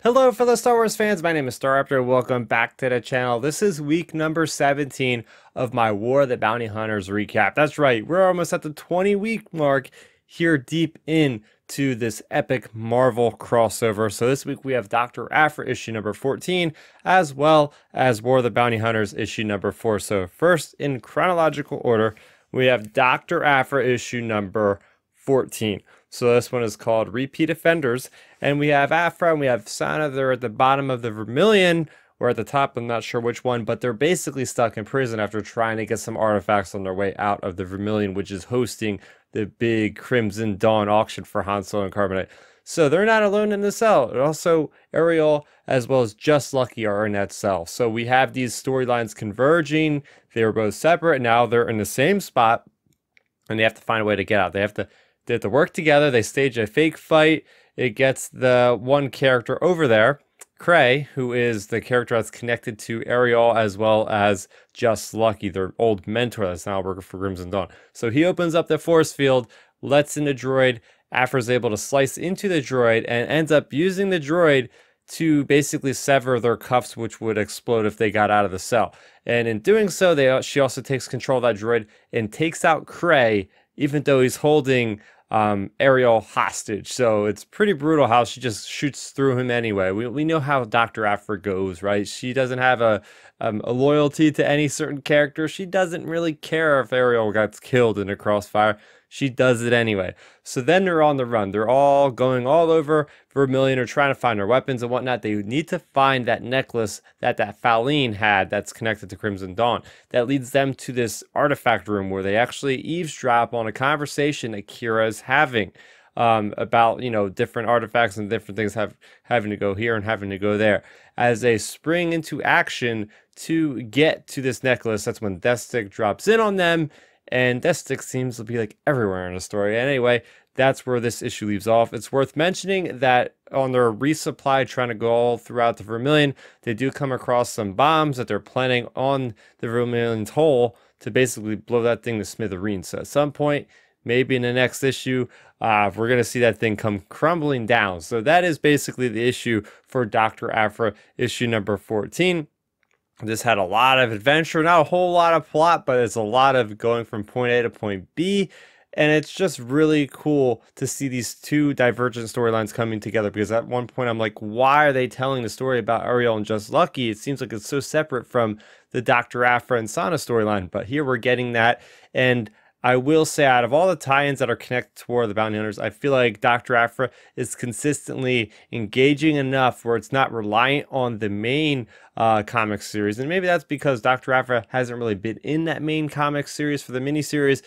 Hello fellow Star Wars fans, my name is Starrapter. Welcome back to the channel. This is week number 17 of my War of the Bounty Hunters recap. That's right, we're almost at the 20-week mark here deep into this epic Marvel crossover. So this week we have Doctor Aphra issue number 14, as well as War of the Bounty Hunters issue number 4. So first, in chronological order, we have Doctor Aphra issue number 14. So this one is called Repeat Offenders, and we have Aphra and we have Sana. They're at the bottom of the Vermillion, or at the top, I'm not sure which one, but they're basically stuck in prison after trying to get some artifacts on their way out of the Vermillion, which is hosting the big Crimson Dawn auction for Han Solo and Carbonite. So they're not alone in the cell. And also Ariole as well as Just Lucky are in that cell. So we have these storylines converging. They were both separate. Now they're in the same spot and they have to find a way to get out. They have to work together. They stage a fake fight. It gets the one character over there, Qi'ra, who is the character that's connected to Ariole as well as Just Lucky, their old mentor that's now working for Crimson Dawn. So he opens up the force field, lets in the droid. Aphra's able to slice into the droid and ends up using the droid to basically sever their cuffs, which would explode if they got out of the cell. And in doing so, she also takes control of that droid and takes out Qi'ra, even though he's holding Ariole hostage. So it's pretty brutal how she just shoots through him anyway. We know how Doctor Aphra goes, right? She doesn't have a loyalty to any certain character. She doesn't really care if Ariole gets killed in a crossfire. She does it anyway. So then they're on the run. They're all going all over Vermillion, or trying to find their weapons and whatnot. They need to find that necklace that Faline had that's connected to Crimson Dawn. That leads them to this artifact room where they actually eavesdrop on a conversation that Qi'ra is having about, you know, different artifacts and different things having to go here and having to go there. As they spring into action to get to this necklace, that's when Death Stick drops in on them. And Death Stick seems to be like everywhere in the story. Anyway, that's where this issue leaves off. It's worth mentioning that on their resupply, trying to go all throughout the Vermillion, they do come across some bombs that they're planning on the Vermillion's hull to basically blow that thing to smithereens. So at some point, maybe in the next issue, we're going to see that thing come crumbling down. So that is basically the issue for Doctor Aphra, issue number 14. This had a lot of adventure, not a whole lot of plot, but it's a lot of going from point A to point B. And it's just really cool to see these two divergent storylines coming together, because at one point I'm like, why are they telling the story about Ariole and Just Lucky? It seems like it's so separate from the Doctor Aphra and Sana storyline, but here we're getting that. And I will say, out of all the tie-ins that are connected to War of the Bounty Hunters, I feel like Doctor Aphra is consistently engaging enough where it's not reliant on the main comic series. And maybe that's because Doctor Aphra hasn't really been in that main comic series for the miniseries.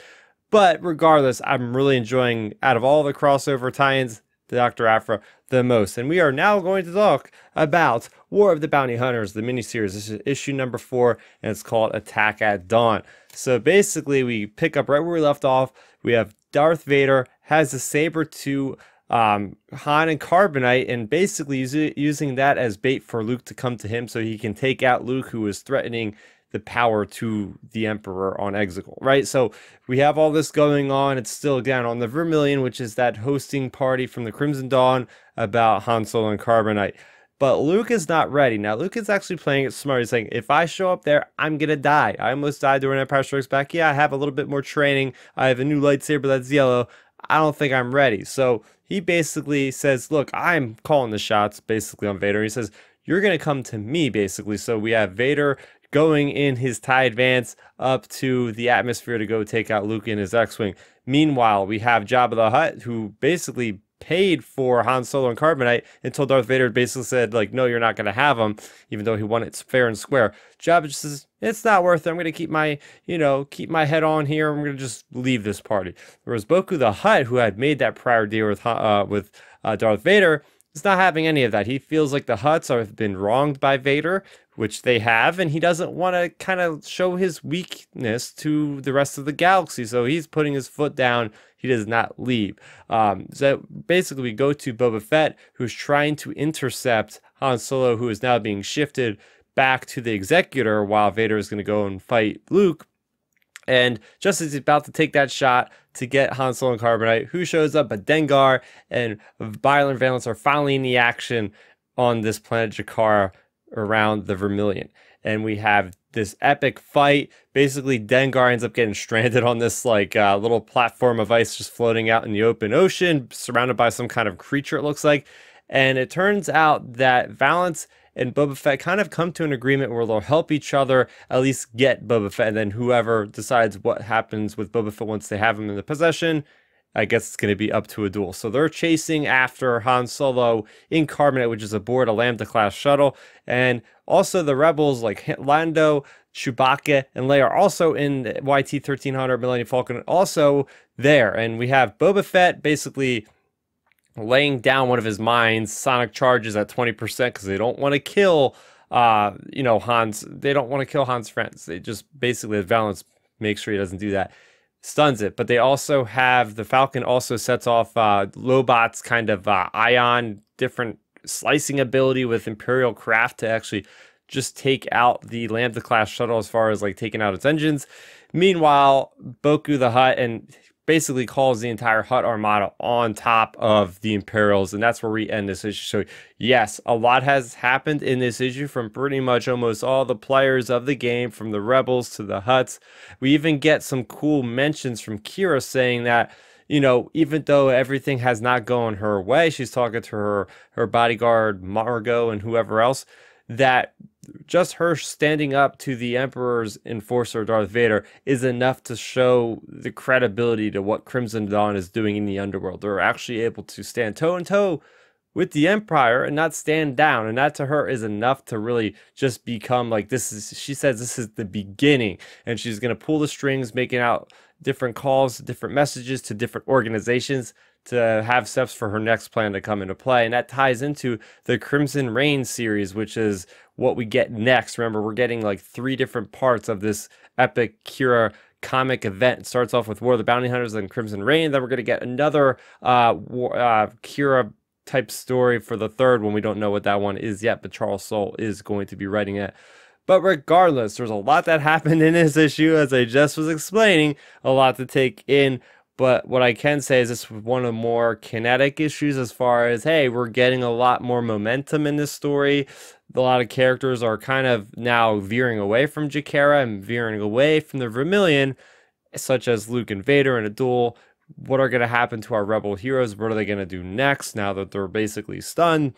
But regardless, I'm really enjoying, out of all the crossover tie-ins, the Doctor Aphra the most. And we are now going to talk about War of the Bounty Hunters, the miniseries. This is issue number 4, and it's called Attack at Dawn. So basically, we pick up right where we left off. We have Darth Vader has a saber to Han and Carbonite, and basically using that as bait for Luke to come to him so he can take out Luke, who is threatening the power to the Emperor on Exegol, right? So we have all this going on. It's still, again, on the Vermillion, which is that hosting party from the Crimson Dawn about Han Solo and Carbonite. But Luke is not ready. Now, Luke is actually playing it smart. He's saying, if I show up there, I'm going to die. I almost died during Empire Strikes Back. Yeah, I have a little bit more training. I have a new lightsaber that's yellow. I don't think I'm ready. So he basically says, look, I'm calling the shots, basically, on Vader. He says, you're going to come to me, basically. So we have Vader going in his TIE Advance up to the atmosphere to go take out Luke in his X-Wing. Meanwhile, we have Jabba the Hutt, who basically paid for Han Solo and Carbonite until Darth Vader basically said, like, no, you're not going to have them, even though he won it fair and square. Jabba just says, it's not worth it. I'm going to keep my, keep my head on here. I'm going to just leave this party. Whereas Bokku the Hutt, who had made that prior deal with Darth Vader, is not having any of that. He feels like the Hutts have been wronged by Vader, which they have, and he doesn't want to kind of show his weakness to the rest of the galaxy. So he's putting his foot down. He does not leave. So basically, we go to Boba Fett, who's trying to intercept Han Solo, who is now being shifted back to the Executor, while Vader is going to go and fight Luke. And just as he's about to take that shot to get Han Solo and Carbonite, who shows up but Dengar and Violent Valence are finally in the action. on this planet Qi'ra around the Vermillion. And we have this epic fight. Basically, Dengar ends up getting stranded on this like little platform of ice just floating out in the open ocean, surrounded by some kind of creature, it looks like. And it turns out that Valance and Boba Fett kind of come to an agreement where they'll help each other at least get Boba Fett, and then whoever decides what happens with Boba Fett once they have him in the possession, I guess it's going to be up to a duel. So they're chasing after Han Solo in Carbonite, which is aboard a Lambda-class shuttle. And also the rebels like Lando, Chewbacca, and Leia are also in YT-1300 Millennium Falcon, also there. And we have Boba Fett basically laying down one of his mines, sonic charges at 20%, because they don't want to kill, you know, they don't want to kill Han's friends. They just basically, Valance makes sure he doesn't do that, stuns it. But they also have, the Falcon also sets off Lobot's kind of ion, different slicing ability with Imperial craft to actually just take out the Lambda class shuttle as far as like taking out its engines. Meanwhile, Bokku the Hutt and basically calls the entire Hutt armada on top of the Imperials, and that's where we end this issue. So yes, a lot has happened in this issue from pretty much almost all the players of the game, from the Rebels to the Hutts. We even get some cool mentions from Qi'ra saying that, you know, even though everything has not gone her way, she's talking to her bodyguard Margot and whoever else, that just her standing up to the Emperor's enforcer Darth Vader is enough to show the credibility to what Crimson Dawn is doing in the underworld. They're actually able to stand toe and toe with the Empire and not stand down, and that to her is enough to really just become like, this is, she says this is the beginning, and she's going to pull the strings, making out different calls, different messages to different organizations to have steps for her next plan to come into play. And that ties into the Crimson Reign series, which is what we get next. Remember, we're getting like 3 different parts of this epic Qi'ra comic event. It starts off with War of the Bounty Hunters and Crimson Reign. Then we're going to get another Qi'ra type story for the 3rd one. We don't know what that one is yet, but Charles Soule is going to be writing it. But regardless, there's a lot that happened in this issue, as I just was explaining, a lot to take in. But what I can say is this was one of the more kinetic issues, as far as, hey, we're getting a lot more momentum in this story. A lot of characters are kind of now veering away from Qi'ra and veering away from the Vermillion, such as Luke and Vader in a duel. What are going to happen to our rebel heroes? What are they going to do next now that they're basically stunned?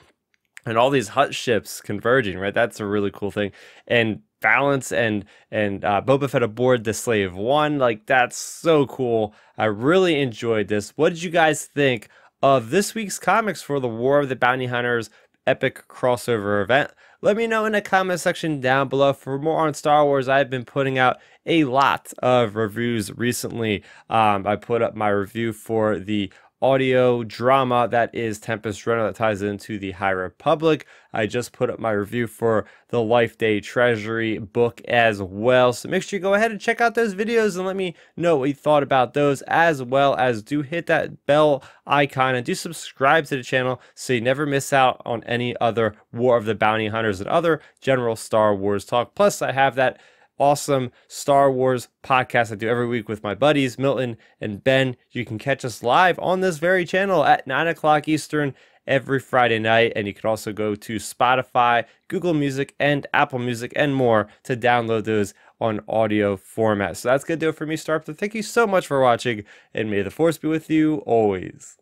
And all these Hutt ships converging, right? That's a really cool thing. And Valance and Boba Fett aboard the Slave One, like, that's so cool. I really enjoyed this. What did you guys think of this week's comics for the War of the Bounty Hunters epic crossover event? Let me know in the comment section down below. For more on Star Wars, I've been putting out a lot of reviews recently. I put up my review for the audio drama that is Tempest Runner, that ties into the High Republic. I just put up my review for the Life Day Treasury book as well, so make sure you go ahead and check out those videos and let me know what you thought about those, as well as do hit that bell icon and do subscribe to the channel so you never miss out on any other War of the Bounty Hunters and other general Star Wars talk. Plus, I have that awesome Star Wars podcast I do every week with my buddies Milton and Ben. You can catch us live on this very channel at 9 o'clock Eastern every Friday night, and you can also go to Spotify, Google Music, and Apple Music and more to download those on audio format. So that's gonna do it for me, Starrapter. Thank you so much for watching, and may the Force be with you always.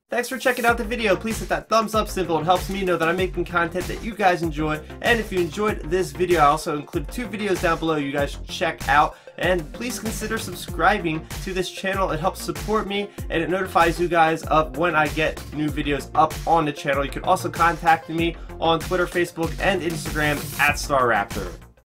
Thanks for checking out the video. Please hit that thumbs up symbol. It helps me know that I'm making content that you guys enjoy. And if you enjoyed this video, I also include 2 videos down below you guys should check out. And please consider subscribing to this channel. It helps support me, and it notifies you guys of when I get new videos up on the channel. You can also contact me on Twitter, Facebook, and Instagram at Starrapter.